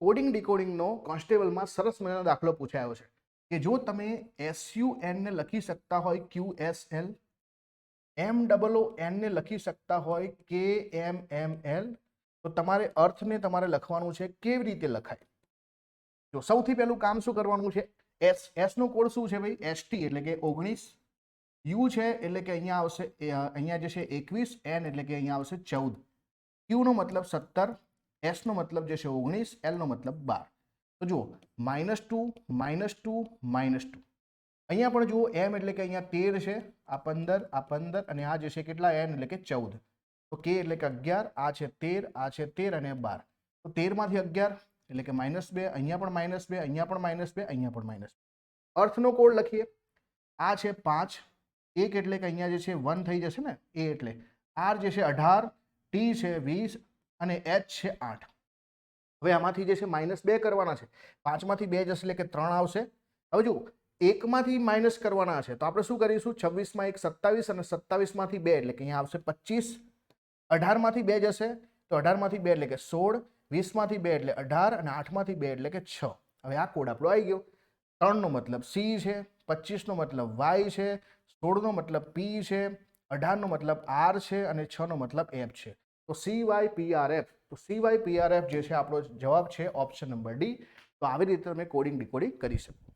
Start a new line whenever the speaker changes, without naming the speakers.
Coding ડીકોડિંગનો કોન્સ્ટેબલમાં સરસ મજાનો દાખલો પૂછાયો છે કે જો તમે SUN ને લખી શકતા હોય QSL, MOON ને લખી શકતા હોય KMML, તો તમારે અર્થને તમારે લખવાનું છે કેવી રીતે લખાય. જો સૌથી પહેલું કામ શું કરવાનું છે, S નો કોડ શું છે ભાઈ, ST એટલે કે 19, U છે એટલે કે અહીંયા આવશે અહીંયા જે છે 21, N એટલે કે અહીંયા આવશે 14, Q નો મતલબ 17, S નો મતલબ જે છે 19, L નો મતલબ 12. તો જુઓ -2 -2 -2, અહીંયા પણ જુઓ M એટલે કે અહીંયા 13 છે, આ 15 અને આ જે છે કેટલા N એટલે કે 14, તો K એટલે કે 11, આ છે 13, આ છે 13 અને 12, તો 13 માંથી 11 એટલે કે -2, અહીંયા પણ -2, અહીંયા પણ -2, અહીંયા પણ -2. અર્થનો કોડ લખીએ, આ છે 5, 1 એટલે કે અહીંયા જે છે 1 થઈ જશે ને, A એટલે R જે છે 18, T છે 20 અને H છે 8. હવે આમાંથી જે છે -2 કરવાના છે, 5 માંથી 2 જશે એટલે કે 3 આવશે. હવે જુઓ 1 માંથી માઇનસ કરવાના છે, તો આપણે શું કરીશું, 26 માં 1 27 અને 27 માંથી 2 એટલે કે અહીંયા આવશે 25, 18 માંથી 2 જશે તો 18 માંથી 2 એટલે કે 16, 20 માંથી 2 એટલે 18 અને 8 માંથી 2 એટલે કે 6. હવે આ કોડ આપણો આવી ગયો. 3 નો મતલબ C છે, 25 નો મતલબ Y છે, 16 નો મતલબ P છે, 18 નો મતલબ R છે અને 6 નો મતલબ F છે. તો CYPRF, તો CYPRF જે છે આપણો જવાબ છે ઓપ્શન નંબર D. તો આવી રીતે તમે કોડિંગ ડીકોડિંગ કરી શકો.